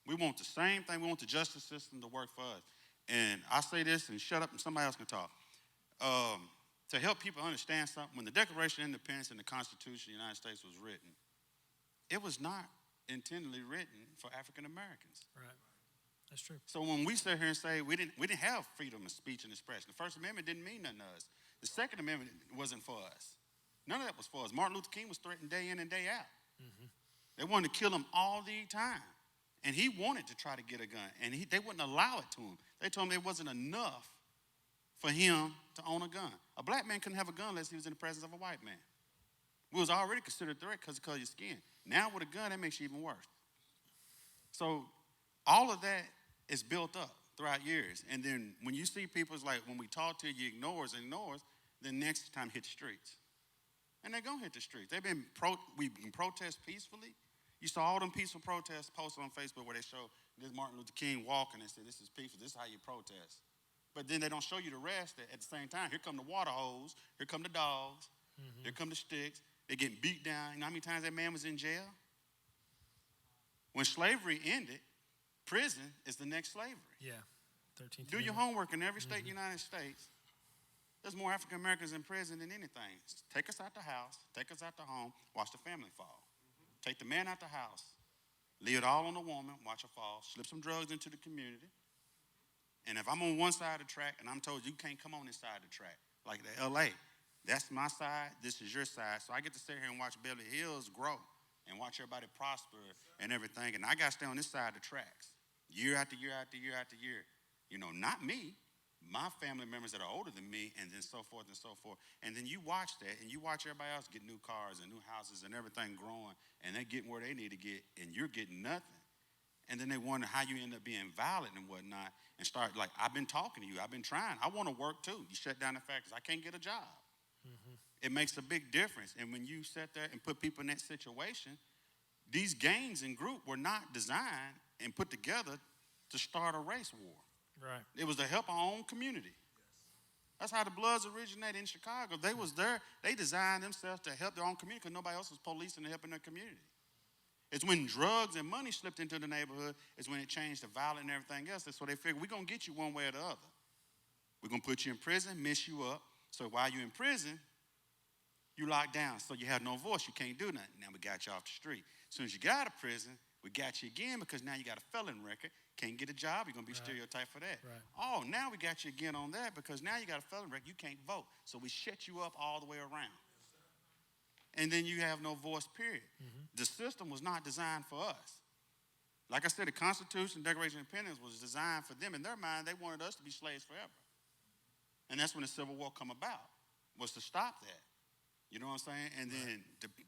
We want the same thing. We want the justice system to work for us. And I say this and shut up and somebody else can talk. To help people understand something, when the Declaration of Independence and the Constitution of the United States was written, it was not intentionally written for African Americans. Right. That's true. So when we sit here and say we didn't have freedom of speech and expression, the First Amendment didn't mean nothing to us. The Second Amendment wasn't for us. None of that was for us. Martin Luther King was threatened day in and day out. Mm-hmm. They wanted to kill him all the time. And he wanted to try to get a gun, and they wouldn't allow it to him. They told him it wasn't enough for him to own a gun. A black man couldn't have a gun unless he was in the presence of a white man. We was already considered a threat because of the color of your skin. Now with a gun, that makes you even worse. So all of that is built up throughout years. And then when you see people, it's like when we talk to you, you ignores, then next time hit the streets. And they're going to hit the streets. We can protest peacefully. You saw all them peaceful protests posted on Facebook where they show this Martin Luther King walking and say, this is peaceful, this is how you protest. But then they don't show you the rest at the same time. Here come the water hose, here come the dogs, here come the sticks. They're getting beat down. You know how many times that man was in jail? When slavery ended, prison is the next slavery. Yeah, 13. Do your homework in every state in the United States. There's more African Americans in prison than anything. Take us out the house, take us out the home, watch the family fall. Take the man out the house, leave it all on the woman, watch her fall, slip some drugs into the community. And if I'm on one side of the track and I'm told you can't come on this side of the track, like the LA, that's my side, this is your side. So I get to sit here and watch Beverly Hills grow and watch everybody prosper and everything. And I got to stay on this side of the tracks, year after year after year after year. You know, not me, my family members that are older than me, and then so forth and so forth. And then you watch that, and you watch everybody else get new cars and new houses and everything growing, and they're getting where they need to get, and you're getting nothing. And then they wonder how you end up being violent and whatnot, and start like, I've been talking to you, I've been trying, I want to work too. You shut down the factories, I can't get a job. It makes a big difference. And when you sit there and put people in that situation, these gangs and groups were not designed and put together to start a race war. Right. It was to help our own community. That's how the Bloods originated in Chicago. They was there. They designed themselves to help their own community because nobody else was policing and helping their community. It's when drugs and money slipped into the neighborhood is when it changed to violence and everything else. So they figured, we're going to get you one way or the other. We're going to put you in prison, mess you up. So while you're in prison, you locked down. So you have no voice. You can't do nothing. Now we got you off the street. As soon as you got out of prison, we got you again because now you got a felon record. Can't get a job. You're going to be stereotyped for that. Right. Oh, now we got you again on that because now you got a felon record. You can't vote. So we shut you up all the way around. And then you have no voice, period. The system was not designed for us. Like I said, the Constitution, Declaration of Independence was designed for them. In their mind, they wanted us to be slaves forever. And that's when the Civil War come about, was to stop that. You know what I'm saying? And then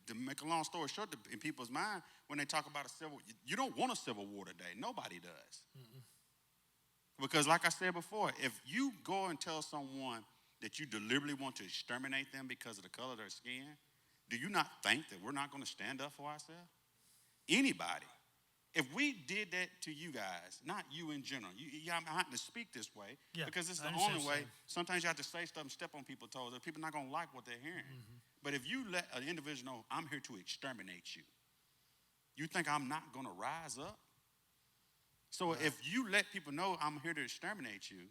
to make a long story short, in people's mind, when they talk about a civil, you don't want a civil war today. Nobody does. Because like I said before, if you go and tell someone that you deliberately want to exterminate them because of the color of their skin, do you not think that we're not going to stand up for ourselves? Anybody. If we did that to you guys, not you in general, I'm having to speak this way because it's the only way. Sometimes you have to say stuff and step on people's toes. People are not going to like what they're hearing. But if you let an individual know, I'm here to exterminate you, you think I'm not going to rise up? So if you let people know I'm here to exterminate you,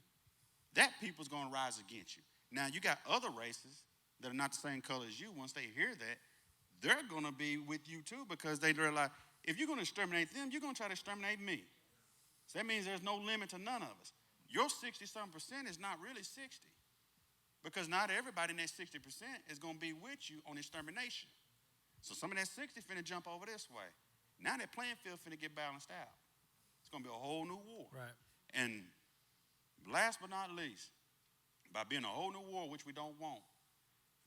that people's going to rise against you. Now, you got other races that are not the same color as you. Once they hear that, they're going to be with you too because they realize, if you're going to exterminate them, you're going to try to exterminate me. So that means there's no limit to none of us. Your 60-something% is not really 60 because not everybody in that 60% is going to be with you on extermination. So some of that 60 finna jump over this way. Now that playing field finna get balanced out. It's going to be a whole new war. Right. And last but not least, by being a whole new war, which we don't want,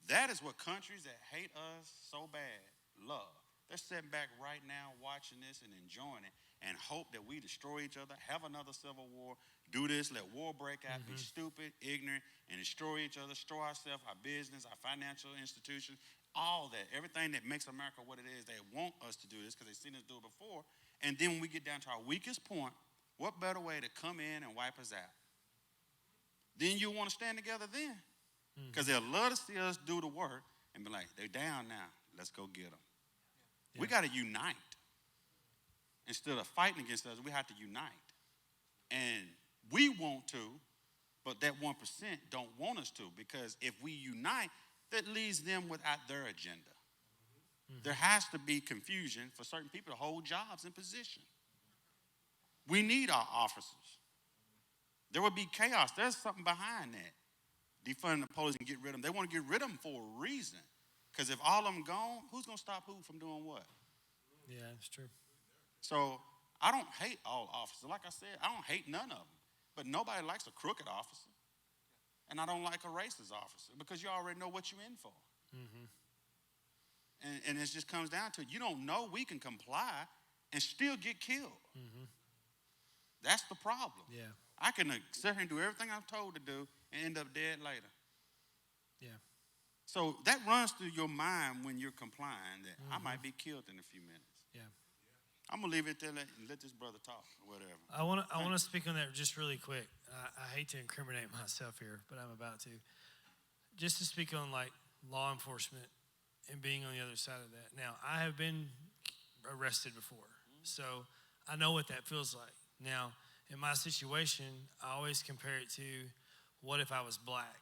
that is what countries that hate us so bad love. They're sitting back right now watching this and enjoying it and hope that we destroy each other, have another civil war, do this, let war break out, be stupid, ignorant, and destroy each other, destroy ourselves, our business, our financial institutions, all that. Everything that makes America what it is, they want us to do this because they've seen us do it before. And then when we get down to our weakest point, what better way to come in and wipe us out? Then you want to stand together then. Because they'll love to see us do the work and be like, they're down now. Let's go get them. Yeah. We got to unite. instead of fighting against us, we have to unite. And we want to, but that 1% don't want us to, because if we unite, that leaves them without their agenda. There has to be confusion for certain people to hold jobs and positions. We need our officers. There would be chaos. There's something behind that. Defund the police and get rid of them. They want to get rid of them for a reason. Because if all of them gone, who's going to stop who from doing what? Yeah, that's true. So I don't hate all officers. Like I said, I don't hate none of them. But nobody likes a crooked officer. And I don't like a racist officer, because you already know what you're in for. Mm-hmm. And it just comes down to it. You don't know we can comply and still get killed. Mm-hmm. That's the problem. Yeah. I can sit here and do everything I'm told to do and end up dead later. Yeah. So that runs through your mind when you're complying that I might be killed in a few minutes. Yeah. I'm going to leave it there and let this brother talk or whatever. I want to speak on that just really quick. I hate to incriminate myself here, but I'm about to. Just to speak on like law enforcement and being on the other side of that. Now, I have been arrested before, so I know what that feels like. Now, in my situation, I always compare it to what if I was black?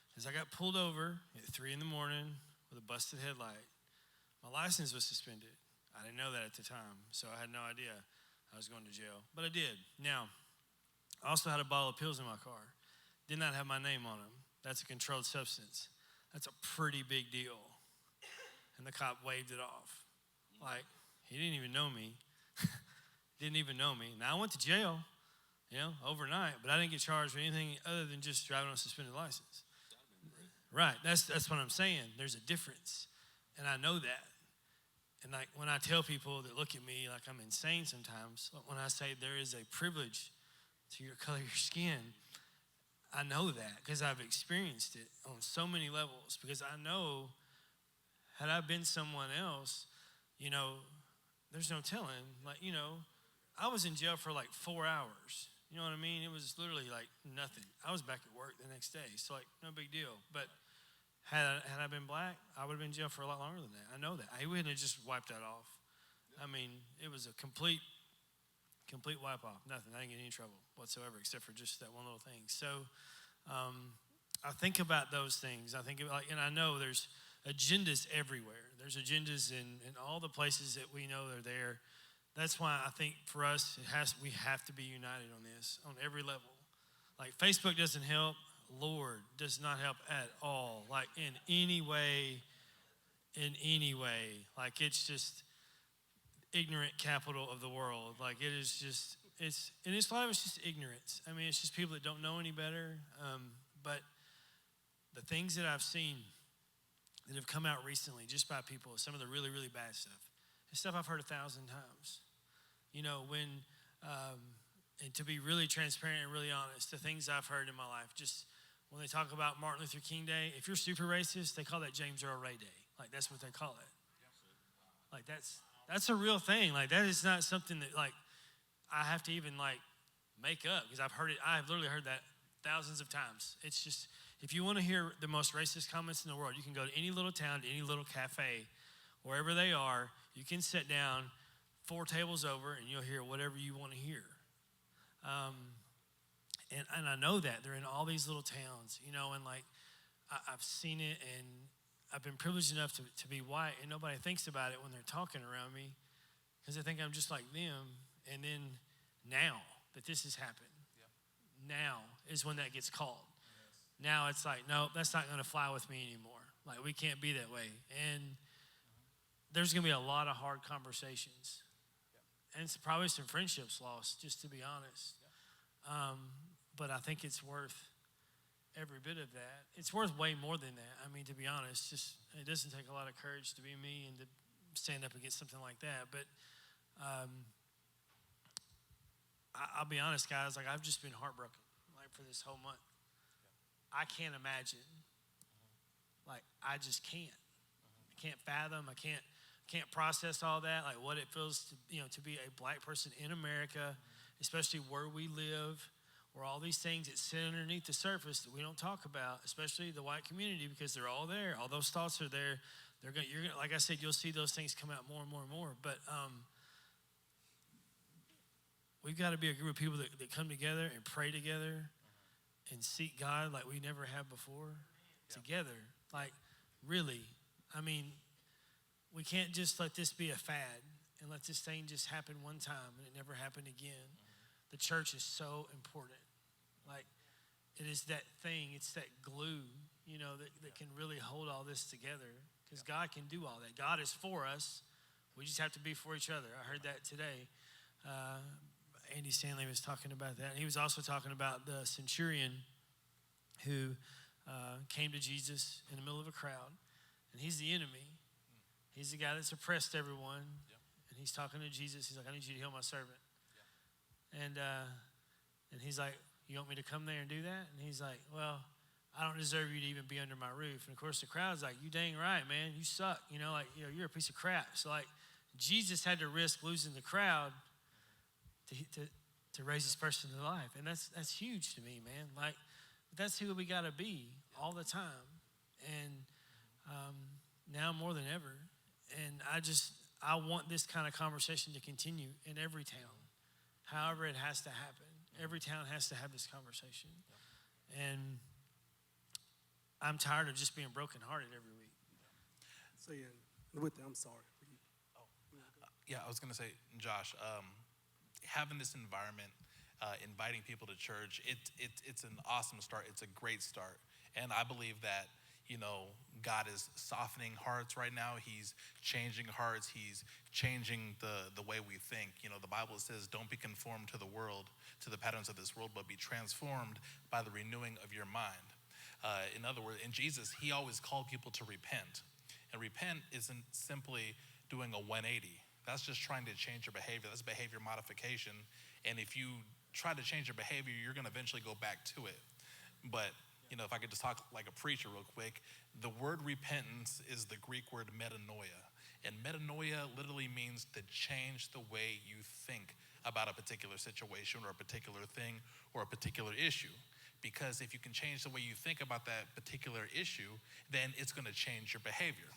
Because I got pulled over at 3 a.m. with a busted headlight. My license was suspended. I didn't know that at the time, so I had no idea I was going to jail, but I did. Now, I also had a bottle of pills in my car. Did not have my name on them. That's a controlled substance. That's a pretty big deal. And the cop waved it off. Like, he didn't even know me. Didn't even know me. Now, I went to jail, overnight, but I didn't get charged with anything other than just driving on a suspended license. Right, that's what I'm saying. There's a difference, and I know that. And like when I tell people that look at me like I'm insane sometimes, when I say there is a privilege to your color of your skin, I know that because I've experienced it on so many levels. Because I know, had I been someone else, there's no telling. Like, I was in jail for like 4 hours. You know what I mean? It was literally like nothing. I was back at work the next day, so like no big deal. But had I been black, I would have been in jail for a lot longer than that. I know that. I wouldn't have just wiped that off. I mean, it was a complete wipe off. Nothing. I didn't get any trouble whatsoever except for just that one little thing. So I think about those things. I think about, and I know there's agendas everywhere. There's agendas in all the places that we know are there. That's why I think for us, we have to be united on this, on every level. Like Facebook doesn't help. Lord does not help at all. Like in any way. Like it's just ignorant capital of the world. Like it is just, a lot of it's just ignorance. I mean, it's just people that don't know any better. But the things that I've seen that have come out recently just by people, some of the really, really bad stuff, it's stuff I've heard 1,000 times. And to be really transparent and really honest, the things I've heard in my life, just when they talk about Martin Luther King Day, if you're super racist, they call that James Earl Ray Day. Like, that's what they call it. Like, that's a real thing. Like, that is not something that, like, I have to even, like, make up, because I've literally heard that thousands of times. It's just, if you want to hear the most racist comments in the world, you can go to any little town, to any little cafe, wherever they are, you can sit down 4 tables over, and you'll hear whatever you want to hear. And I know that they're in all these little towns, and like I've seen it, and I've been privileged enough to be white, and nobody thinks about it when they're talking around me, because they think I'm just like them. And then now that this has happened, now is when that gets called. Yes. Now it's like, no, that's not going to fly with me anymore. Like, we can't be that way. And there's going to be a lot of hard conversations. And it's probably some friendships lost, just to be honest. But I think it's worth every bit of that. It's worth way more than that. I mean, to be honest, it doesn't take a lot of courage to be me and to stand up against something like that. But I'll be honest, guys, like I've just been heartbroken, like for this whole month. I can't imagine. Like, I just can't. I can't fathom. I can't process all that, like what it feels to be a black person in America, especially where we live, where all these things that sit underneath the surface that we don't talk about, especially the white community, because they're all there. All those thoughts are there. You're gonna, like I said, you'll see those things come out more and more and more. But we've got to be a group of people that come together and pray together and seek God like we never have before together. Like, really, I mean, we can't just let this be a fad and let this thing just happen one time and it never happened again. The church is so important. Like, it is that thing, it's that glue, that can really hold all this together, because God can do all that. God is for us. We just have to be for each other. I heard that today. Andy Stanley was talking about that. And he was also talking about the centurion who came to Jesus in the middle of a crowd. And he's the enemy. He's the guy that's oppressed everyone. Yep. And he's talking to Jesus. He's like, I need you to heal my servant. Yep. And he's like, you want me to come there and do that? And he's like, well, I don't deserve you to even be under my roof. And of course the crowd's like, you dang right, man. You suck. You're a piece of crap. So like, Jesus had to risk losing the crowd to raise this person to life. And that's huge to me, man. Like, that's who we got to be all the time. And now more than ever. And I want this kind of conversation to continue in every town. However it has to happen. Every town has to have this conversation. And I'm tired of just being brokenhearted every week. So yeah, with that, I'm sorry. Yeah, I was going to say, Josh, having this environment, inviting people to church, it's an awesome start. It's a great start. And I believe that, God is softening hearts right now. He's changing hearts. He's changing the way we think. The Bible says, don't be conformed to the world, to the patterns of this world, but be transformed by the renewing of your mind. In other words, in Jesus, he always called people to repent. And repent isn't simply doing a 180. That's just trying to change your behavior. That's behavior modification. And if you try to change your behavior, you're going to eventually go back to it. But, if I could just talk like a preacher real quick, the word repentance is the Greek word metanoia. And metanoia literally means to change the way you think about a particular situation or a particular thing or a particular issue. Because if you can change the way you think about that particular issue, then it's going to change your behavior.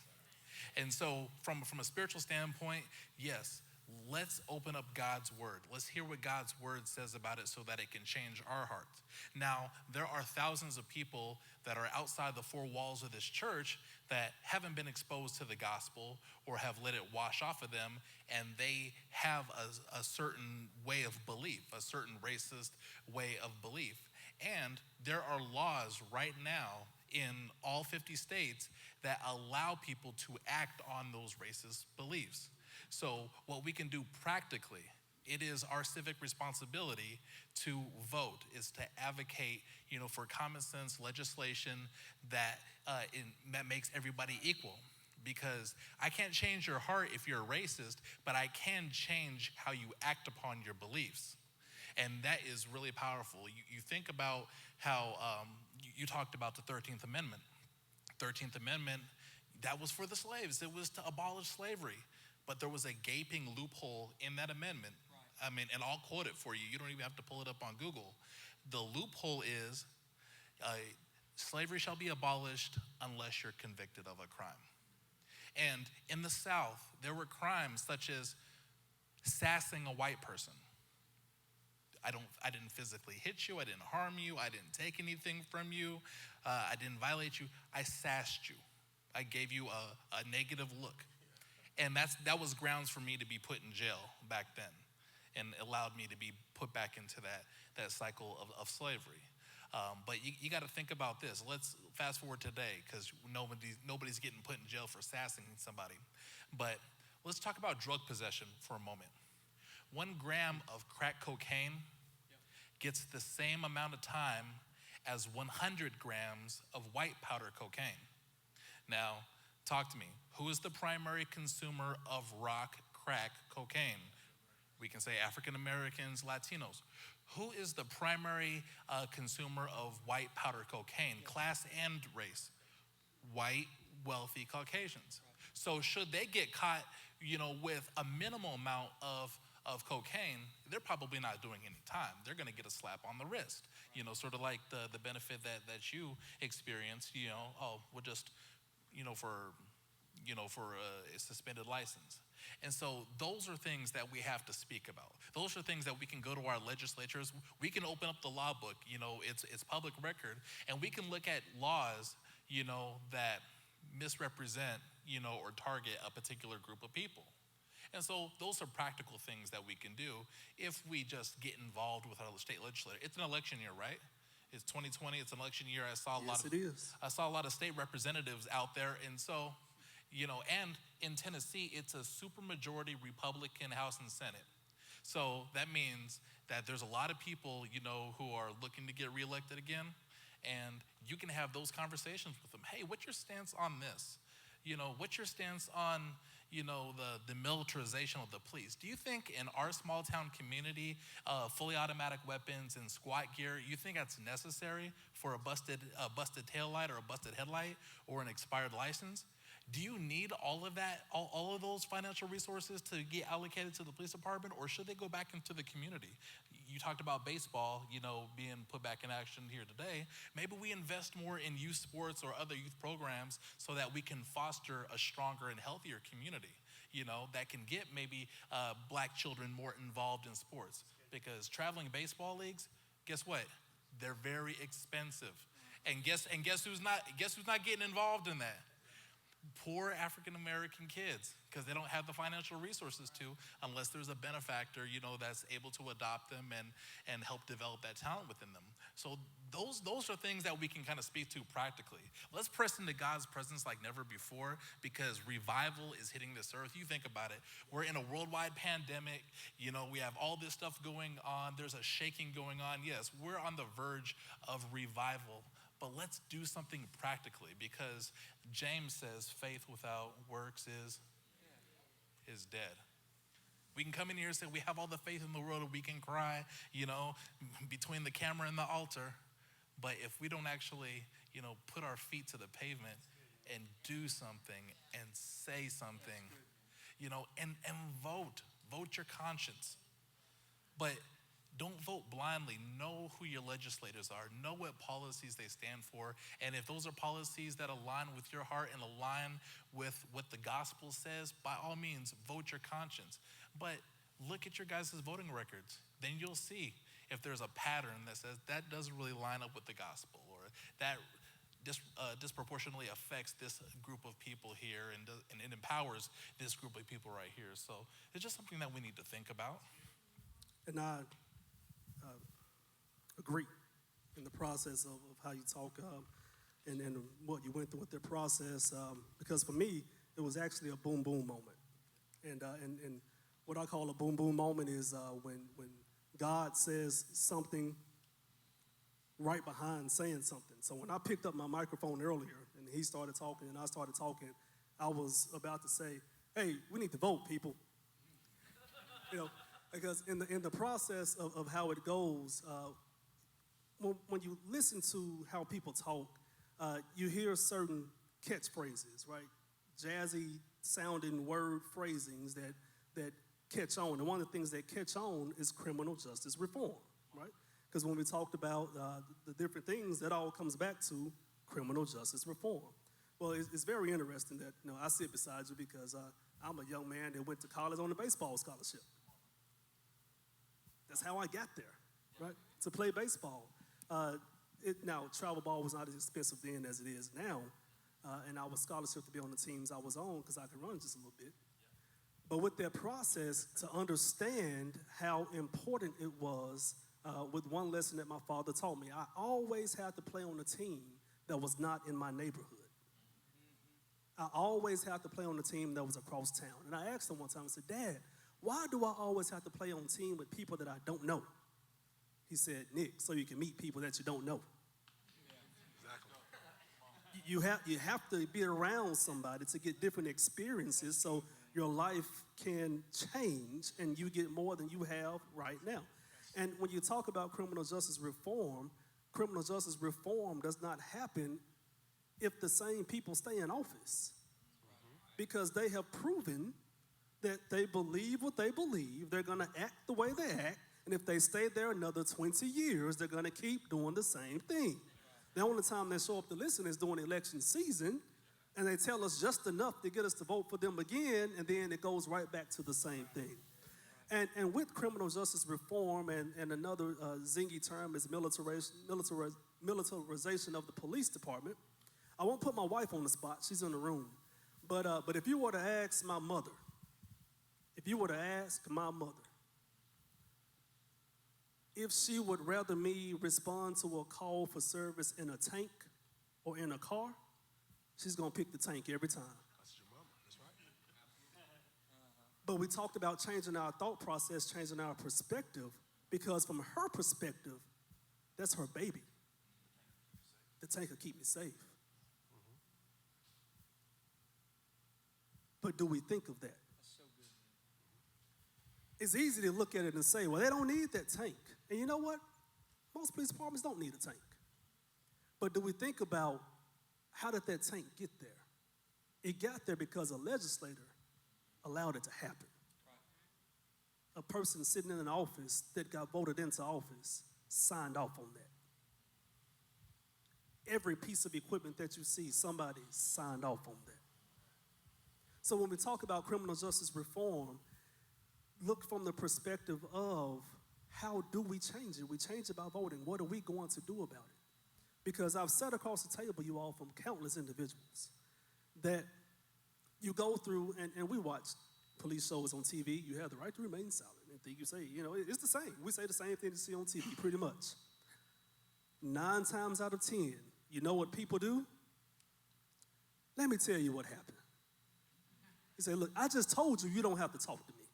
And so from a spiritual standpoint, yes, let's open up God's word. Let's hear what God's word says about it so that it can change our hearts. Now, there are thousands of people that are outside the four walls of this church that haven't been exposed to the gospel or have let it wash off of them, and they have a certain way of belief, a certain racist way of belief. And there are laws right now in all 50 states that allow people to act on those racist beliefs. So what we can do practically, it is our civic responsibility to vote, is to advocate, for common sense legislation that makes everybody equal. Because I can't change your heart if you're a racist, but I can change how you act upon your beliefs. And that is really powerful. You think about how you talked about the 13th Amendment. 13th Amendment, that was for the slaves. It was to abolish slavery. But there was a gaping loophole in that amendment. Right. I mean, and I'll quote it for you. You don't even have to pull it up on Google. The loophole is, slavery shall be abolished unless you're convicted of a crime. And in the South, there were crimes such as sassing a white person. I didn't physically hit you. I didn't harm you. I didn't take anything from you. I didn't violate you. I sassed you. I gave you a negative look. And that was grounds for me to be put in jail back then, and allowed me to be put back into that cycle of slavery. But you got to think about this. Let's fast forward today, because nobody's getting put in jail for sassing somebody. But let's talk about drug possession for a moment. 1 gram of crack cocaine gets the same amount of time as 100 grams of white powder cocaine. Now, talk to me. Who is the primary consumer of rock, crack, cocaine? We can say African Americans, Latinos. Who is the primary consumer of white powder cocaine, class and race? White, wealthy Caucasians. So should they get caught, with a minimal amount of cocaine, they're probably not doing any time. They're going to get a slap on the wrist, sort of like the benefit that you experienced, we'll just, for a suspended license. And so those are things that we have to speak about. Those are things that we can go to our legislatures. We can open up the law book, it's public record, and we can look at laws, that misrepresent, or target a particular group of people. And so those are practical things that we can do if we just get involved with our state legislature. It's an election year, right? It's 2020, it's an election year. I saw a lot of state representatives out there. And so, and in Tennessee, it's a supermajority Republican House and Senate. So that means that there's a lot of people, who are looking to get reelected again. And you can have those conversations with them. Hey, what's your stance on this? What's your stance on, the militarization of the police? Do you think in our small town community, fully automatic weapons and SWAT gear, you think that's necessary for a busted taillight or a busted headlight or an expired license? Do you need all of that, all of those financial resources to get allocated to the police department, or should they go back into the community? You talked about baseball, being put back in action here today. Maybe we invest more in youth sports or other youth programs so that we can foster a stronger and healthier community, that can get maybe black children more involved in sports. Because traveling baseball leagues, guess what? They're very expensive. And guess who's not getting involved in that? Poor African-American kids, because they don't have the financial resources to, unless there's a benefactor, that's able to adopt them and help develop that talent within them. So those are things that we can kind of speak to practically. Let's press into God's presence like never before, because revival is hitting this earth. You think about it. We're in a worldwide pandemic. We have all this stuff going on. There's a shaking going on. Yes, we're on the verge of revival. But let's do something practically, because James says faith without works is dead. We can come in here and say we have all the faith in the world, and we can cry, between the camera and the altar. But if we don't actually, put our feet to the pavement and do something and say something, and vote your conscience. But don't vote blindly. Know who your legislators are. Know what policies they stand for. And if those are policies that align with your heart and align with what the gospel says, by all means, vote your conscience. But look at your guys' voting records. Then you'll see if there's a pattern that says that doesn't really line up with the gospel, or that disproportionately affects this group of people here and it empowers this group of people right here. So it's just something that we need to think about. And I agree in the process of how you talk and what you went through with the process, because for me, it was actually a boom, boom moment. And what I call a boom, boom moment is when God says something right behind saying something. So when I picked up my microphone earlier and he started talking and I started talking, I was about to say, hey, we need to vote, people. Because in the process of how it goes, when you listen to how people talk, you hear certain catchphrases, right? Jazzy sounding word phrasings that catch on. And one of the things that catch on is criminal justice reform, right? Because when we talked about the different things, that all comes back to criminal justice reform. Well, it's very interesting that I sit beside you because I'm a young man that went to college on a baseball scholarship. That's how I got there, right? To play baseball. Now, travel ball was not as expensive then as it is now, and I was scholarship to be on the teams I was on because I could run just a little bit. But with that process, to understand how important it was, with one lesson that my father taught me, I always had to play on a team that was not in my neighborhood. I always had to play on a team that was across town. And I asked him one time, I said, Dad, why do I always have to play on a team with people that I don't know? He said, Nick, so you can meet people that you don't know. Exactly. You have to be around somebody to get different experiences so your life can change and you get more than you have right now. And when you talk about criminal justice reform does not happen if the same people stay in office. Because they have proven that they believe what they believe, they're gonna act the way they act, and if they stay there another 20 years, they're gonna keep doing the same thing. The only time they show up to listen is during election season, And they tell us just enough to get us to vote for them again, and then it goes right back to the same thing. And with criminal justice reform, and another zingy term is militarization of the police department. I won't put my wife on the spot. She's in the room. But if you were to ask my mother, if she would rather me respond to a call for service in a tank or in a car, she's going to pick the tank every time. That's your mama. That's right. But we talked about changing our thought process, changing our perspective, because from her perspective, that's her baby. The tank will keep me safe. But do we think of that? It's easy to look at it and say, well, they don't need that tank. And you know what? Most police departments don't need a tank. But do we think about how did that tank get there? It got there because a legislator allowed it to happen. A person sitting in an office that got voted into office signed off on that. Every piece of equipment that you see, somebody signed off on that. So when we talk about criminal justice reform, look from the perspective of how do we change it? We change it by voting. What are we going to do about it? Because I've sat across the table, you all, from countless individuals that you go through, and we watch police shows on TV. You have the right to remain silent. Anything you say, it's the same. We say the same thing you see on TV, pretty much. 9 times out of 10, you know what people do? Let me tell you what happened. He said, look, I just told you don't have to talk to me.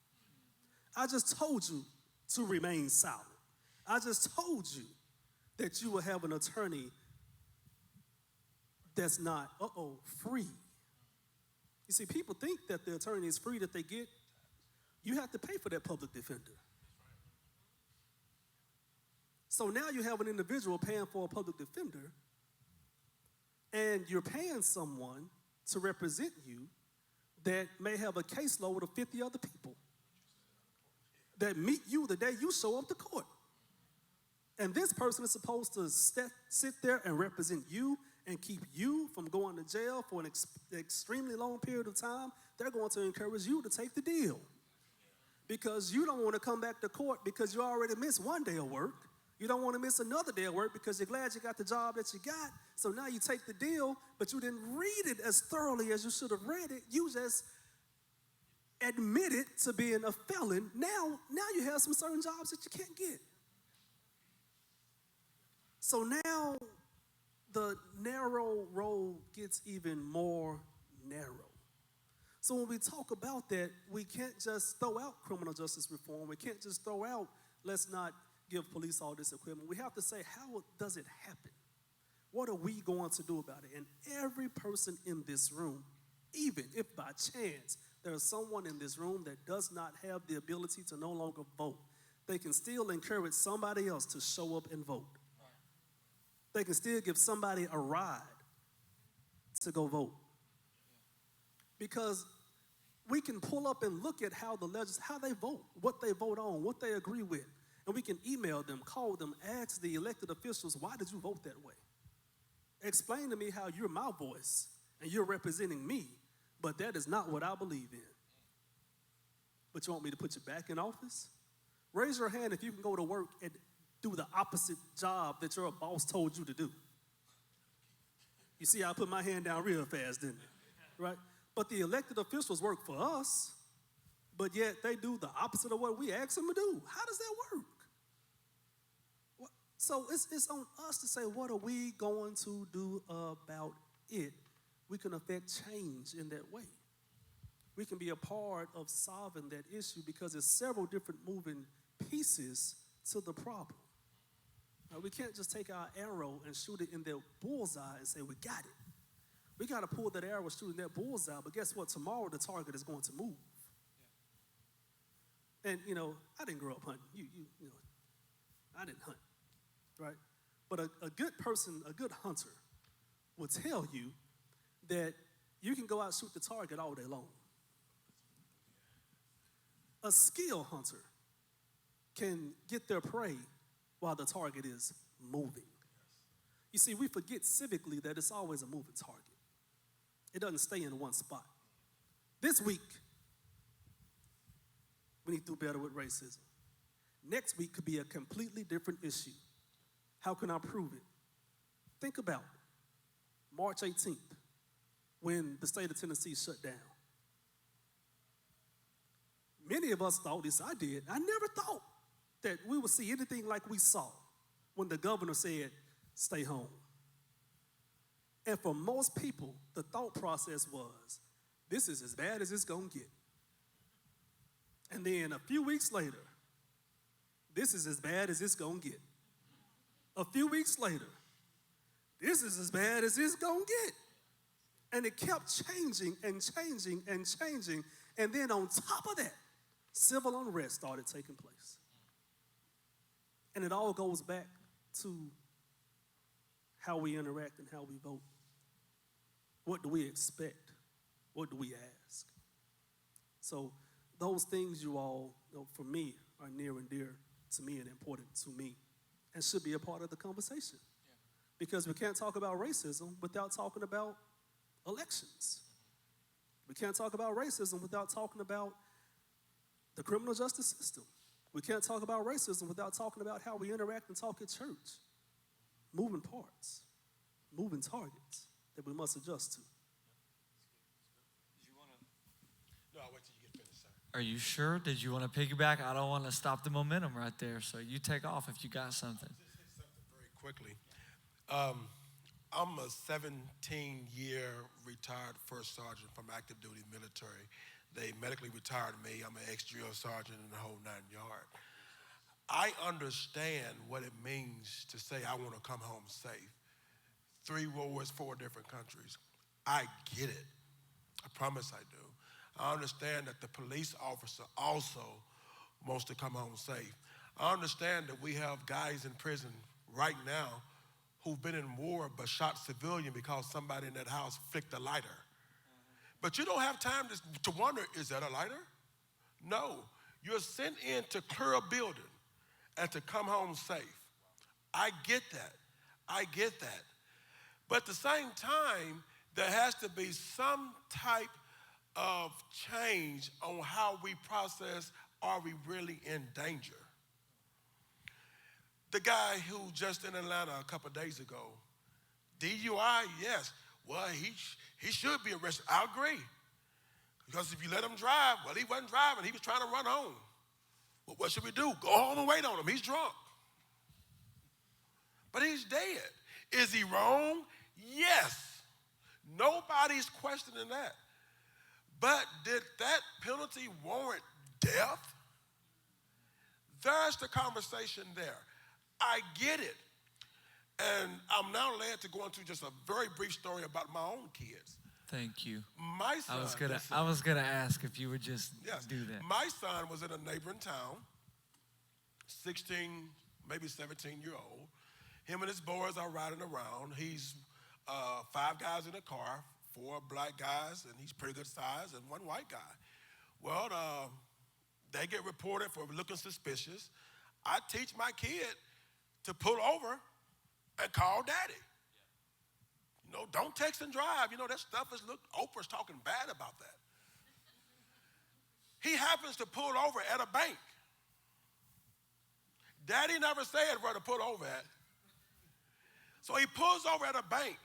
I just told you to remain silent. I just told you that you will have an attorney that's not, free. You see, people think that the attorney is free that they get. You have to pay for that public defender. So now you have an individual paying for a public defender, and you're paying someone to represent you that may have a caseload of 50 other people that meet you the day you show up to court. And this person is supposed to sit there and represent you and keep you from going to jail for an extremely long period of time. They're going to encourage you to take the deal because you don't want to come back to court because you already missed 1 day of work. You don't want to miss another day of work because you're glad you got the job that you got. So now you take the deal, but you didn't read it as thoroughly as you should have read it. You just admitted to being a felon. Now you have some certain jobs that you can't get. So now the narrow road gets even more narrow. So when we talk about that, we can't just throw out criminal justice reform. We can't just throw out, let's not give police all this equipment. We have to say, how does it happen? What are we going to do about it? And every person in this room, even if by chance there is someone in this room that does not have the ability to no longer vote, they can still encourage somebody else to show up and vote. They can still give somebody a ride to go vote. Because we can pull up and look at how they vote, what they vote on, what they agree with. And we can email them, call them, ask the elected officials, why did you vote that way? Explain to me how you're my voice and you're representing me, but that is not what I believe in. But you want me to put you back in office? Raise your hand if you can go to work and do the opposite job that your boss told you to do. You see, I put my hand down real fast, didn't I? Right? But the elected officials work for us, but yet they do the opposite of what we ask them to do. How does that work? So it's on us to say, what are we going to do about it? We can affect change in that way. We can be a part of solving that issue because there's several different moving pieces to the problem. We can't just take our arrow and shoot it in their bullseye and say, we got it. We got to pull that arrow and shoot in that bullseye, but guess what? Tomorrow the target is going to move. Yeah. And, I didn't grow up hunting. I didn't hunt, right? But a good person, a good hunter will tell you that you can go out and shoot the target all day long. A skilled hunter can get their prey while the target is moving. You see, we forget civically that it's always a moving target. It doesn't stay in one spot. This week, we need to do better with racism. Next week could be a completely different issue. How can I prove it? Think about March 18th, when the state of Tennessee shut down. Many of us thought, this I did, I never thought that we would see anything like we saw when the governor said, stay home. And for most people, the thought process was, this is as bad as it's gonna get. And then a few weeks later, this is as bad as it's gonna get. A few weeks later, this is as bad as it's gonna get. And it kept changing and changing and changing. And then on top of that, civil unrest started taking place. And it all goes back to how we interact and how we vote. What do we expect? What do we ask? So those things, you all, for me, are near and dear to me and important to me and should be a part of the conversation. Yeah. Because we can't talk about racism without talking about elections. We can't talk about racism without talking about the criminal justice system. We can't talk about racism without talking about how we interact and talk at church. Moving parts, moving targets that we must adjust to. No, I'll wait till you get finished, sir. Are you sure? Did you want to piggyback? I don't want to stop the momentum right there. So you take off if you got something. Just hit something very quickly. I'm a 17-year retired first sergeant from active duty military. They medically retired me. I'm an ex-drill sergeant in the whole 9 yard. I understand what it means to say I want to come home safe. 3 wars, 4 different countries. I get it. I promise I do. I understand that the police officer also wants to come home safe. I understand that we have guys in prison right now who've been in war but shot civilian because somebody in that house flicked a lighter. But you don't have time to wonder, is that a lighter? No. You're sent in to clear a building and to come home safe. I get that. I get that. But at the same time, there has to be some type of change on how we process, are we really in danger? The guy who just in Atlanta a couple of days ago, DUI, yes. Well, he should be arrested. I agree. Because if you let him drive, well, he wasn't driving. He was trying to run home. Well, what should we do? Go home and wait on him. He's drunk. But he's dead. Is he wrong? Yes. Nobody's questioning that. But did that penalty warrant death? There's the conversation there. I get it. And I'm now led to go into just a very brief story about my own kids. Thank you. My son. I was gonna ask if you would just do that. My son was in a neighboring town, 16, maybe 17-year-old. Him and his boys are riding around. He's 5 guys in a car, 4 black guys, and he's pretty good size, and 1 white guy. Well, they get reported for looking suspicious. I teach my kid to pull over and call daddy. You know, don't text and drive. You know, that stuff is, look, Oprah's talking bad about that. He happens to pull over at a bank. Daddy never said where to pull over at. So he pulls over at a bank.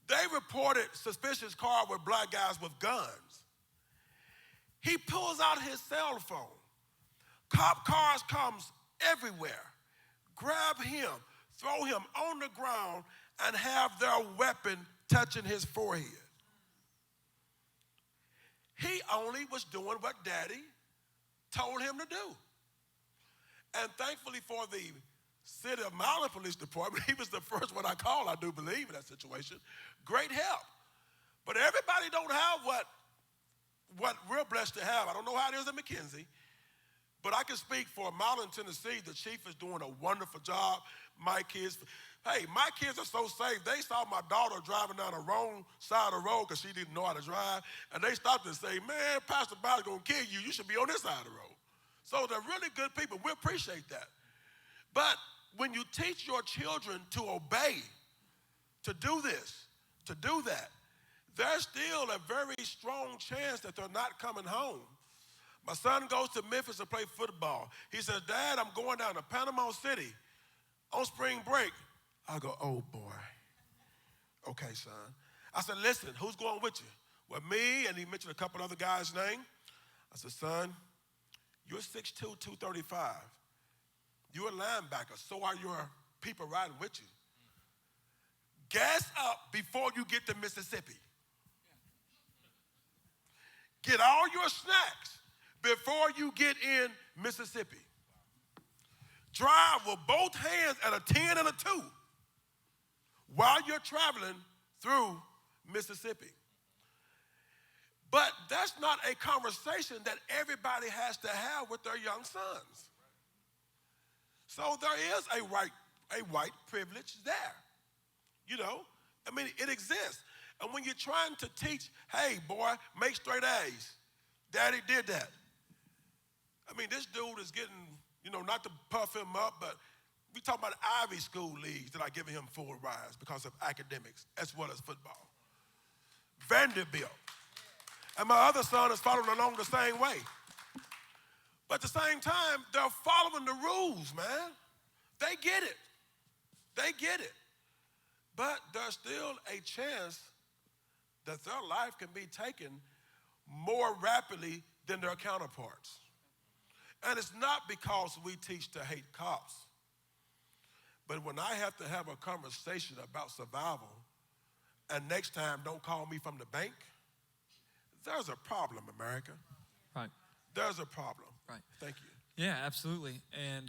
They reported suspicious car with black guys with guns. He pulls out his cell phone. Cop cars comes everywhere. Grab him, throw him on the ground, and have their weapon touching his forehead. He only was doing what daddy told him to do. And thankfully for the City of Maryland Police Department, he was the first one I called, I do believe, in that situation. Great help. But everybody don't have what we're blessed to have. I don't know how it is in McKenzie, but I can speak for Maryland, Tennessee. The chief is doing a wonderful job. My kids are so safe. They saw my daughter driving down the wrong side of the road because she didn't know how to drive, and they stopped and say, man, Pastor Bob's going to kill you. You should be on this side of the road. So they're really good people. We appreciate that. But when you teach your children to obey, to do this, to do that, there's still a very strong chance that they're not coming home. My son goes to Memphis to play football. He says, Dad, I'm going down to Panama City on spring break. I go, oh boy. Okay, son. I said, listen, who's going with you? Well, me, and he mentioned a couple other guys' names. I said, son, you're 6'2", 235. You're a linebacker, so are your people riding with you. Gas up before you get to Mississippi. Get all your snacks before you get in Mississippi. Drive with both hands at a 10 and a 2 while you're traveling through Mississippi. But that's not a conversation that everybody has to have with their young sons. So there is a white privilege there. You know, I mean, it exists. And when you're trying to teach, hey, boy, make straight A's. Daddy did that. I mean, this dude is getting, you know, not to puff him up, but we talk about Ivy School leagues that are giving him full rides because of academics as well as football. Vanderbilt. And my other son is following along the same way. But at the same time, they're following the rules, man. They get it. They get it. But there's still a chance that their life can be taken more rapidly than their counterparts. And it's not because we teach to hate cops. But when I have to have a conversation about survival, and next time don't call me from the bank, there's a problem, America. Right. There's a problem. Right. Thank you. Yeah, absolutely. And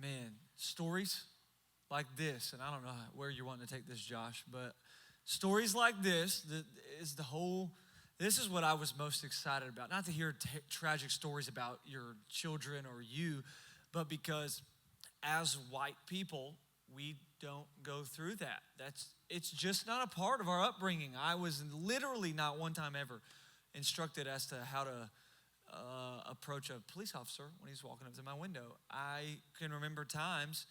man, stories like this, and I don't know where you're wanting to take this, Josh, but stories like this this is what I was most excited about. Not to hear tragic stories about your children or you, but because as white people, we don't go through that. It's just not a part of our upbringing. I was literally not one time ever instructed as to how to approach a police officer when he's walking up to my window. I can remember times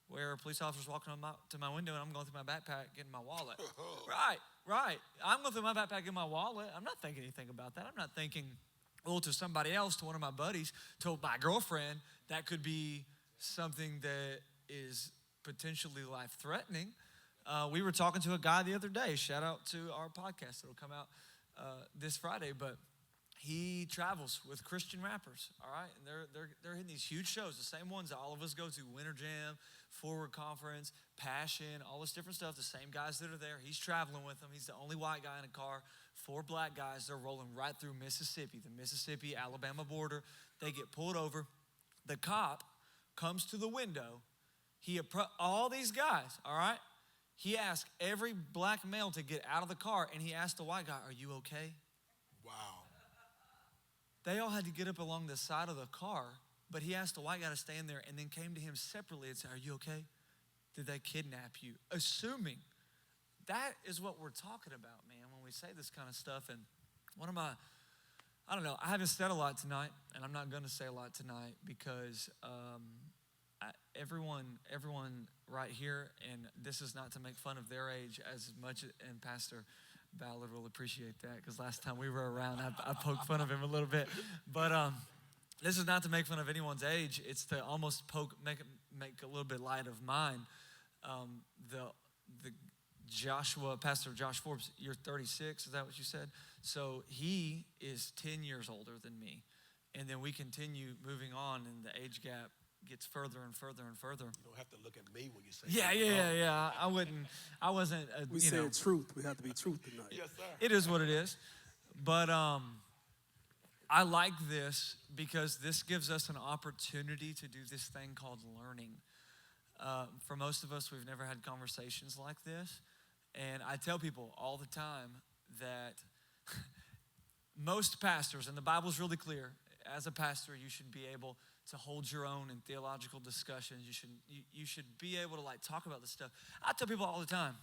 where a police officer's walking up to my window and I'm going through my backpack getting my wallet. Right. I'm going through my backpack getting my wallet. I'm not thinking anything about that. I'm not thinking, to somebody else, to one of my buddies, to my girlfriend, that could be something that is potentially life-threatening. We were talking to a guy the other day. Shout out to our podcast. It'll come out this Friday, but he travels with Christian rappers, all right? And they're hitting these huge shows, the same ones that all of us go to, Winter Jam, Forward Conference, Passion, all this different stuff, the same guys that are there. He's traveling with them. He's the only white guy in a car, 4 black guys. They're rolling right through Mississippi, the Mississippi-Alabama border. They get pulled over. The cop comes to the window. All these guys, all right? He asked every black male to get out of the car, and he asked the white guy, "Are you okay?" Wow. They all had to get up along the side of the car, but he asked the white guy to stand there and then came to him separately and said, "Are you okay? Did they kidnap you?" Assuming. That is what we're talking about, man, when we say this kind of stuff. And I don't know, I haven't said a lot tonight, and I'm not going to say a lot tonight because everyone right here, and this is not to make fun of their age as much, and Pastor Ballard will appreciate that because last time we were around, I poked fun of him a little bit. But this is not to make fun of anyone's age. It's to almost make a little bit light of mine. The Pastor Josh Forbes, you're 36, is that what you said? So he is 10 years older than me. And then we continue moving on, and the age gap gets further and further and further. You don't have to look at me when you say Yeah. I wasn't. We said truth. We have to be truth tonight. Yes, sir. It is what it is. But I like this because this gives us an opportunity to do this thing called learning. For most of us, we've never had conversations like this. And I tell people all the time that most pastors, and the Bible's really clear, as a pastor, you should be able to hold your own in theological discussions. You should be able to talk about this stuff. I tell people all the time,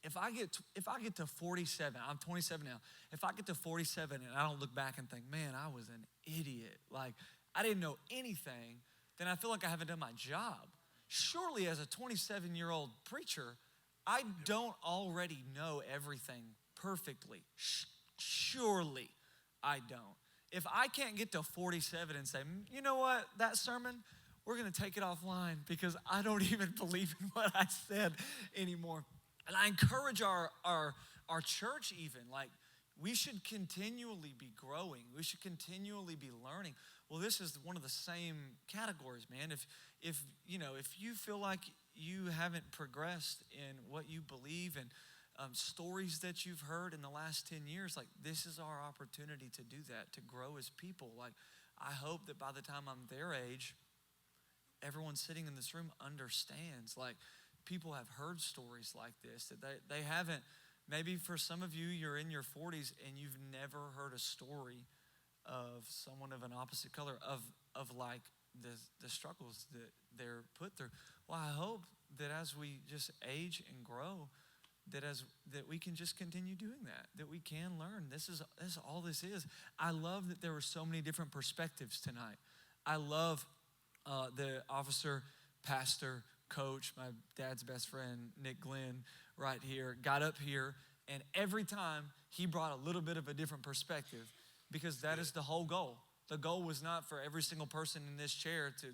if I get to 47, I'm 27 now. If I get to 47 and I don't look back and think, man, I was an idiot, I didn't know anything, then I feel like I haven't done my job. Surely as a 27-year-old preacher, I don't already know everything perfectly. Surely I don't. If I can't get to 47 and say, you know what, that sermon, we're going to take it offline because I don't even believe in what I said anymore. And I encourage our church even, like, we should continually be growing. We should continually be learning. Well, this is one of the same categories, man. If you feel like you haven't progressed in what you believe and stories that you've heard in the last 10 years, like, this is our opportunity to do that, to grow as people. Like, I hope that by the time I'm their age, everyone sitting in this room understands. Like, people have heard stories like this, that they haven't. Maybe for some of you, you're in your 40s and you've never heard a story of someone of an opposite color, of like the struggles that they're put through. Well, I hope that as we just age and grow, that we can just continue doing that we can learn. This is all this is. I love that there were so many different perspectives tonight. I love the officer, pastor, coach, my dad's best friend, Nick Glenn, right here, got up here, and every time he brought a little bit of a different perspective, because that is the whole goal. The goal was not for every single person in this chair to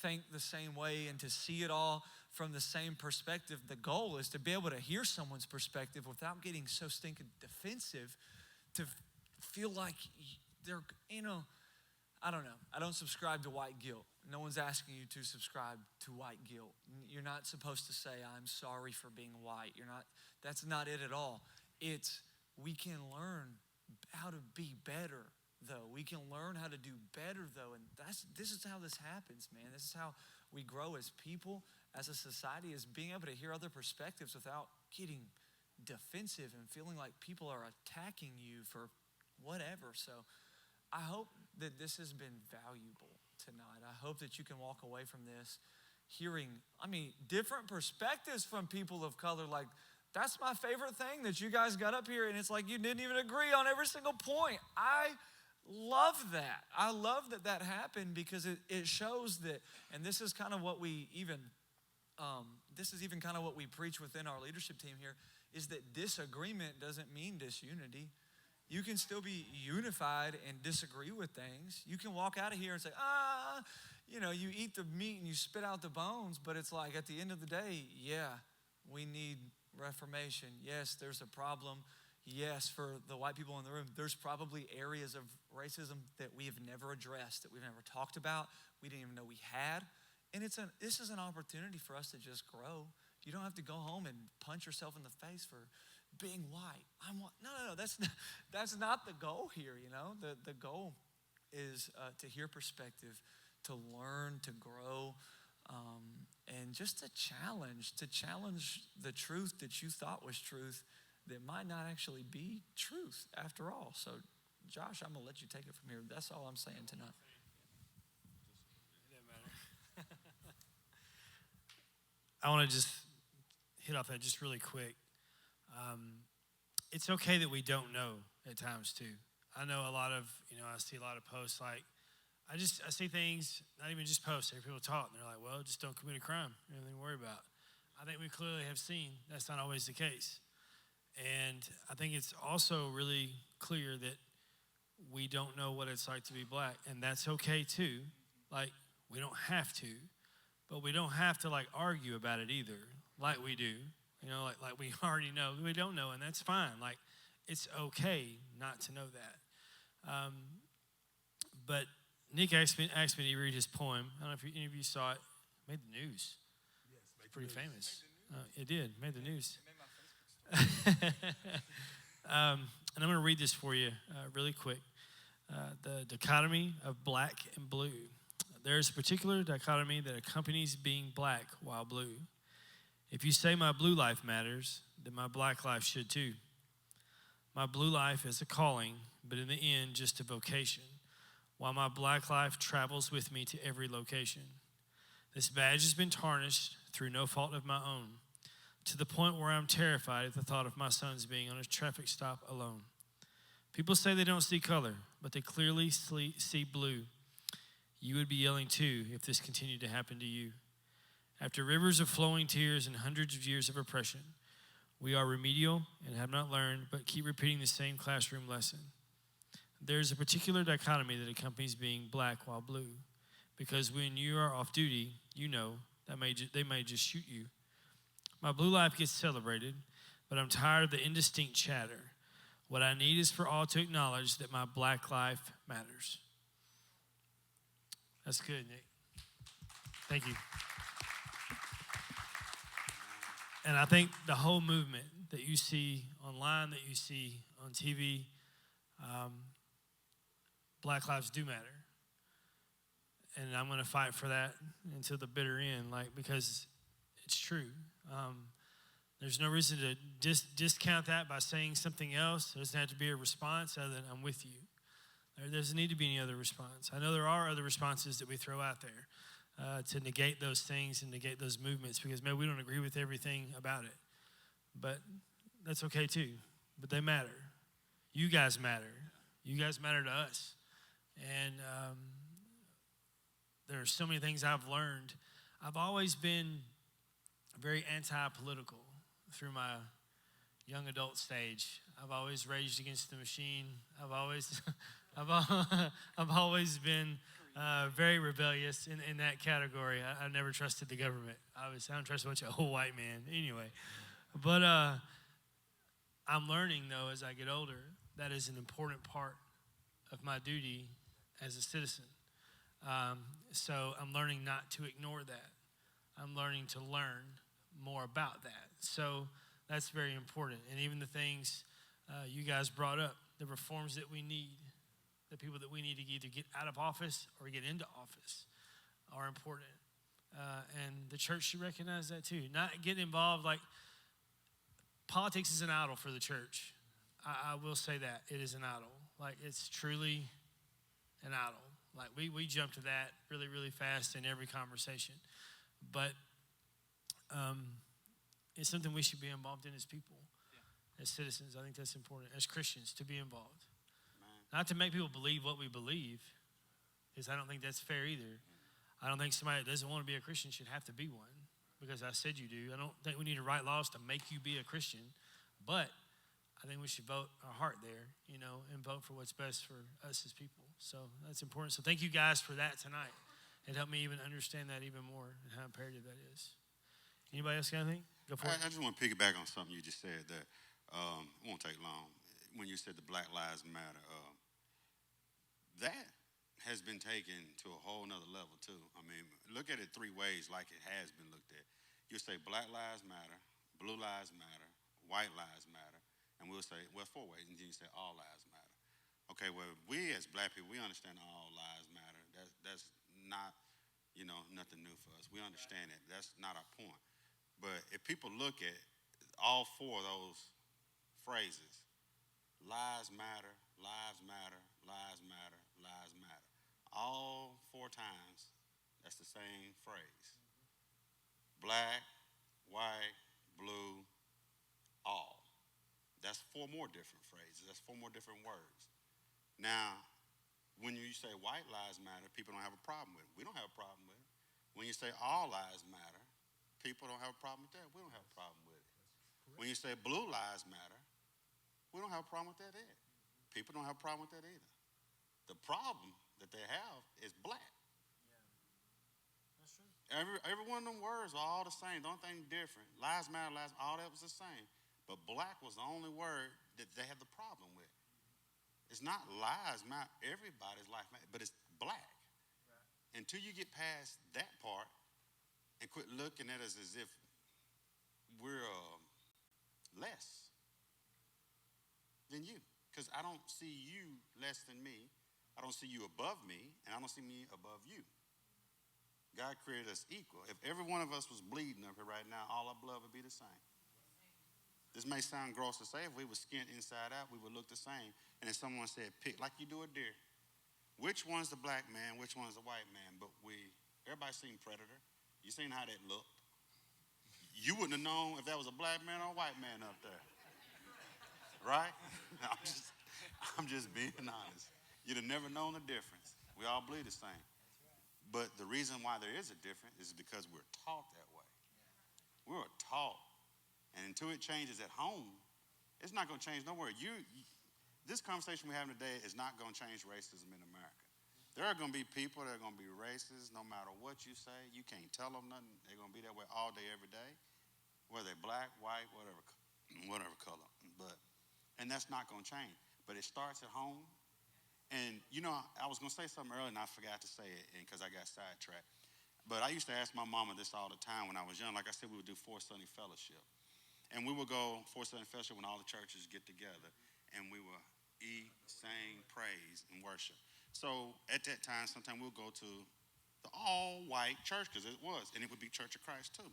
think the same way and to see it all from the same perspective. The goal is to be able to hear someone's perspective without getting so stinking defensive, to feel like they're, I don't know. I don't subscribe to white guilt. No one's asking you to subscribe to white guilt. You're not supposed to say, I'm sorry for being white. That's not it at all. It's, we can learn how to be better, though. We can learn how to do better, though. And this is how this happens, man. This is how we grow as people, as a society, is being able to hear other perspectives without getting defensive and feeling like people are attacking you for whatever. So I hope that this has been valuable tonight. I hope that you can walk away from this hearing, different perspectives from people of color. Like, that's my favorite thing, that you guys got up here and it's like you didn't even agree on every single point. I love that. I love that happened, because it shows that, and this is kind of what we even, kind of what we preach within our leadership team here, is that disagreement doesn't mean disunity. You can still be unified and disagree with things. You can walk out of here and say, you eat the meat and you spit out the bones, but it's like, at the end of the day, yeah, we need reformation. Yes, there's a problem. Yes, for the white people in the room, there's probably areas of racism that we have never addressed, that we've never talked about, we didn't even know we had. And this is an opportunity for us to just grow. You don't have to go home and punch yourself in the face for being white. No, that's not the goal here, The goal is to hear perspective, to learn, to grow, and just to challenge the truth that you thought was truth that might not actually be truth after all. So, Josh, I'm going to let you take it from here. That's all I'm saying tonight. I want to just hit off that just really quick. It's okay that we don't know at times too. I know a lot of, I see a lot of posts like, I see things, not even just posts, people talk and they're like, well, just don't commit a crime, nothing to worry about. I think we clearly have seen that's not always the case. And I think it's also really clear that we don't know what it's like to be black, and that's okay too. Like, we don't have to, but we don't have to like argue about it either, like we do. Like we already know. We don't know, and that's fine. Like, it's okay not to know that. But Nick asked me to read his poem. I don't know if any of you saw it. It made the news. Yes, It's pretty famous. It did. Made the news. And I'm going to read this for you really quick. The dichotomy of black and blue. There's a particular dichotomy that accompanies being black while blue. If you say my blue life matters, then my black life should too. My blue life is a calling, but in the end, just a vocation, while my black life travels with me to every location. This badge has been tarnished through no fault of my own, to the point where I'm terrified at the thought of my sons being on a traffic stop alone. People say they don't see color, but they clearly see blue. You would be yelling too if this continued to happen to you. After rivers of flowing tears and hundreds of years of oppression, We are remedial and have not learned, but keep repeating the same classroom lesson. There's a particular dichotomy that accompanies being black while blue, because when you are off duty, you know that they may just shoot you. My blue life gets celebrated, but I'm tired of the indistinct chatter. What I need is for all to acknowledge that my black life matters. That's good, Nick. Thank you. And I think the whole movement that you see online, that you see on TV, Black lives do matter. And I'm going to fight for that until the bitter end, because it's true. There's no reason to discount that by saying something else. There doesn't have to be a response other than I'm with you. There doesn't need to be any other response. I know there are other responses that we throw out there to negate those things and negate those movements, because maybe we don't agree with everything about it. But that's okay too. But they matter. You guys matter. You guys matter to us. And there are so many things I've learned. I've always been very anti-political through my young adult stage. I've always raged against the machine. I've always been very rebellious in that category. I never trusted the government. I don't trust a bunch of old white men. Anyway, but I'm learning, though, as I get older, that is an important part of my duty as a citizen. So I'm learning not to ignore that. I'm learning to learn more about that. So that's very important. And even the things you guys brought up, the reforms that we need, the people that we need to either get out of office or get into office are important. And the church should recognize that too. Not get involved, politics is an idol for the church. I will say that. It is an idol. It's truly an idol. We jump to that really, really fast in every conversation. But it's something we should be involved in as people, as citizens. I think that's important. As Christians, to be involved. Not to make people believe what we believe, because I don't think that's fair either. I don't think somebody that doesn't want to be a Christian should have to be one, because I said you do. I don't think we need to write laws to make you be a Christian, but I think we should vote our heart there, and vote for what's best for us as people. So that's important. So thank you guys for that tonight. It helped me even understand that even more and how imperative that is. Anybody else got anything? Go for it. I just want to piggyback on something you just said that it won't take long. When you said the Black Lives Matter, that has been taken to a whole nother level too. I mean, look at it three ways like it has been looked at. You say Black Lives Matter, Blue Lives Matter, White Lives Matter, and we'll say, four ways, and then you say all lives matter. Okay, well, we as black people, we understand all lives matter. That's not, nothing new for us. We understand it. That's not our point. But if people look at all four of those phrases, lives matter, lives matter, lives matter, lives matter, all four times, that's the same phrase. Black, white, blue, all. That's four more different phrases. That's four more different words. Now, when you say white lives matter, people don't have a problem with it. We don't have a problem with it. When you say all lives matter, people don't have a problem with that. We don't have a problem with it. When you say blue lives matter, we don't have a problem with that either. People don't have a problem with that either. The problem that they have is black. That's true. Every one of them words are all the same. The only thing different. Lives matter, all that was the same. But black was the only word that they had the problem with. It's not lives matter. Everybody's life matter, but it's black. Right. Until you get past that part and quit looking at us as if we're less than you. Because I don't see you less than me. I don't see you above me, and I don't see me above you. God created us equal. If every one of us was bleeding up here right now, all our blood would be the same. This may sound gross to say. If we were skinned inside out, we would look the same. And if someone said, pick, like you do a deer, which one's the black man, which one's the white man? But everybody seen Predator. You seen how that looked. You wouldn't have known if that was a black man or a white man up there. Right? I'm just being honest. You'd have never known the difference. We all bleed the same. But the reason why there is a difference is because we're taught that way. We were taught. And And until it changes at home, it's not going to change nowhere. This conversation we're having today is not going to change racism in America. There are going to be people that are going to be racist no matter what you say. You can't tell them nothing. They're going to be that way all day, every day, whether they're black, white, whatever color. And that's not going to change. But it starts at home. And, I was going to say something earlier, and I forgot to say it because I got sidetracked. But I used to ask my mama this all the time when I was young. Like I said, we would do Fourth Sunday Fellowship. And we would go Fourth Sunday Fellowship when all the churches get together. And we would eat, sing, praise, and worship. So at that time, sometimes we'll go to the all-white church, because it was, and it would be Church of Christ too.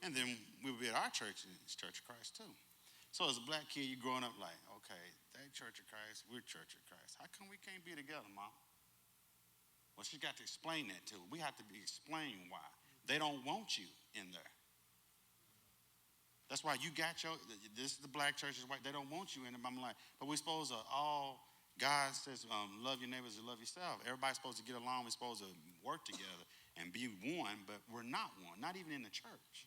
And then we would be at our church, and it's Church of Christ too. So as a black kid, you're growing up like, okay, they Church of Christ, we're Church of Christ. How come we can't be together, Mom? Well, she got to explain that to her. We have to be explaining why. They don't want you in there. That's why you got this is the black church, is white. They don't want you in it. I'm like, but we're supposed to all, God says, love your neighbors and love yourself. Everybody's supposed to get along. We're supposed to work together and be one, but we're not one, not even in the church.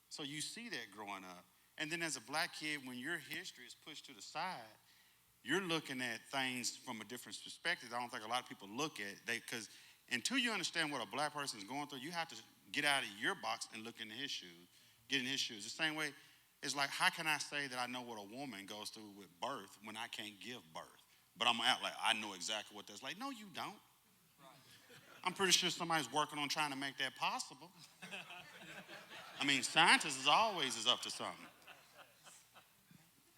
So you see that growing up. And then as a black kid, when your history is pushed to the side, you're looking at things from a different perspective. I don't think a lot of people look at it. Because until you understand what a black person is going through, you have to get out of your box and look into his shoes, get in his shoes. The same way, it's like, how can I say that I know what a woman goes through with birth when I can't give birth? But I'm out like, I know exactly what that's like. No, you don't. I'm pretty sure somebody's working on trying to make that possible. I mean, scientists always is up to something.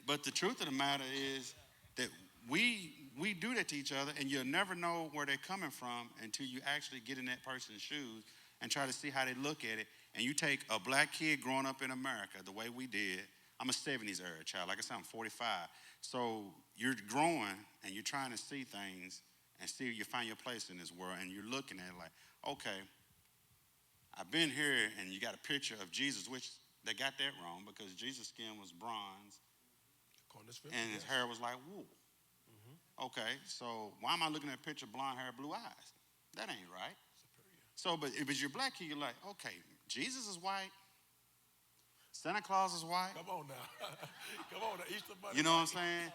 But the truth of the matter is that we do that to each other, and you'll never know where they're coming from until you actually get in that person's shoes and try to see how they look at it. And you take a black kid growing up in America the way we did. I'm a 70s era child. Like I said, I'm 45. So you're growing, and you're trying to see things and see you find your place in this world, and you're looking at it like, okay, I've been here, and you got a picture of Jesus, which they got that wrong because Jesus' skin was bronze, and his hair was like wool. Mm-hmm. Okay, so why am I looking at a picture of blonde hair, blue eyes? That ain't right. So, but if it's your black kid, you're like, okay, Jesus is white, Santa Claus is white. Come on now. Come on now, Easter Bunny. You know what I'm saying?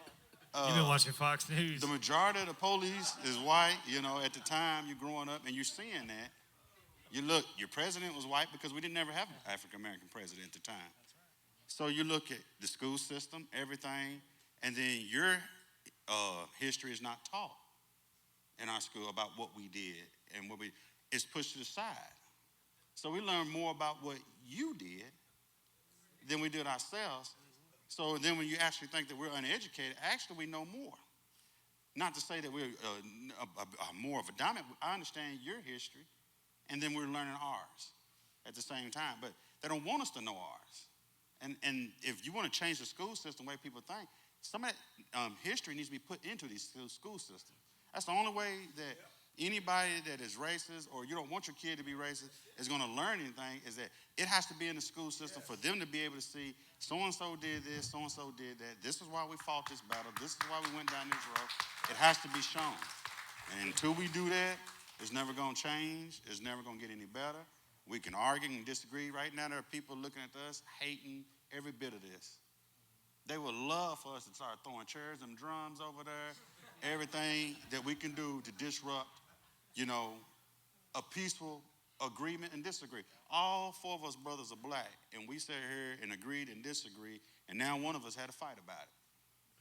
You've been watching Fox News. The majority of the police is white, at the time you're growing up, and you're seeing that. You look, your president was white because we didn't ever have an African-American president at the time. So you look at the school system, everything, and then your history is not taught in our school about what we did and it's pushed to the side. So we learn more about what you did than we did ourselves. So then when you actually think that we're uneducated, actually we know more. Not to say that we're more of a dominant. I understand your history, and then we're learning ours at the same time. But they don't want us to know ours. And if you want to change the school system, the way people think, some of that history needs to be put into these school systems. That's the only way that anybody that is racist or you don't want your kid to be racist is going to learn anything, is that it has to be in the school system for them to be able to see so-and-so did this, so-and-so did that. This is why we fought this battle. This is why we went down this road. It has to be shown. And until we do that, it's never going to change. It's never going to get any better. We can argue and disagree. Right now, there are people looking at us, hating every bit of this. They would love for us to start throwing chairs and drums over there, everything that we can do to disrupt, a peaceful agreement and disagree. All four of us brothers are black, and we sat here and agreed and disagreed, and now one of us had a fight about it.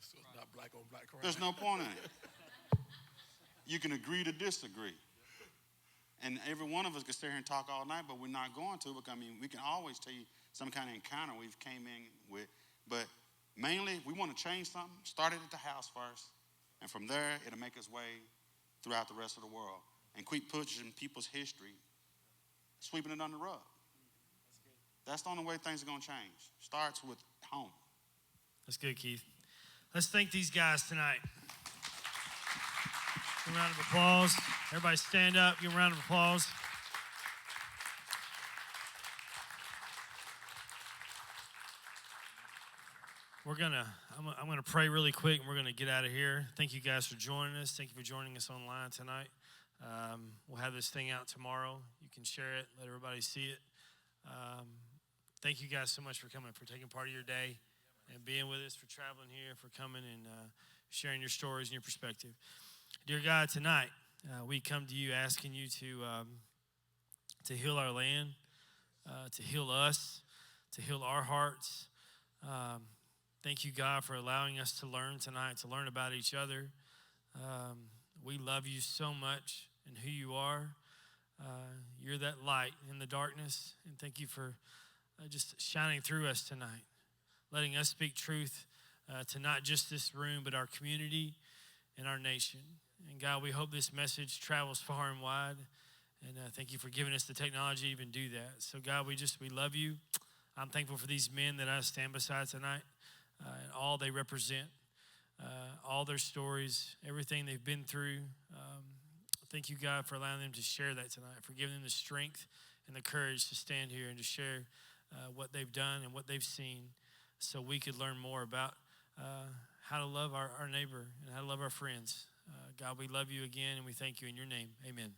So it's not black on black crime. There's no point in it. You can agree to disagree. And every one of us could sit here and talk all night, but we're not going to, because we can always tell you some kind of encounter we've came in with. But mainly, we want to change something, start it at the house first, and from there, it'll make its way throughout the rest of the world. And quit pushing people's history, sweeping it under the rug. That's the only way things are going to change. Starts with home. That's good, Keith. Let's thank these guys tonight. Give a round of applause. Everybody stand up. Give a round of applause. I'm gonna pray really quick, and we're gonna get out of here. Thank you guys for joining us. Thank you for joining us online tonight. We'll have this thing out tomorrow. You can share it, let everybody see it. thank you guys so much for coming, for taking part of your day and being with us, for traveling here, for coming and sharing your stories and your perspective. Dear God, tonight we come to you asking you to heal our land, to heal us, to heal our hearts. Thank you, God, for allowing us to learn tonight, to learn about each other. We love you so much and who you are. You're that light in the darkness, and thank you for just shining through us tonight, letting us speak truth to not just this room, but our community and our nation. And God, we hope this message travels far and wide, and thank you for giving us the technology to even do that. So God, we love you. I'm thankful for these men that I stand beside tonight and all they represent, all their stories, everything they've been through. Thank you, God, for allowing them to share that tonight, for giving them the strength and the courage to stand here and to share what they've done and what they've seen so we could learn more about how to love our neighbor and how to love our friends. God, we love you again, and we thank you in your name. Amen.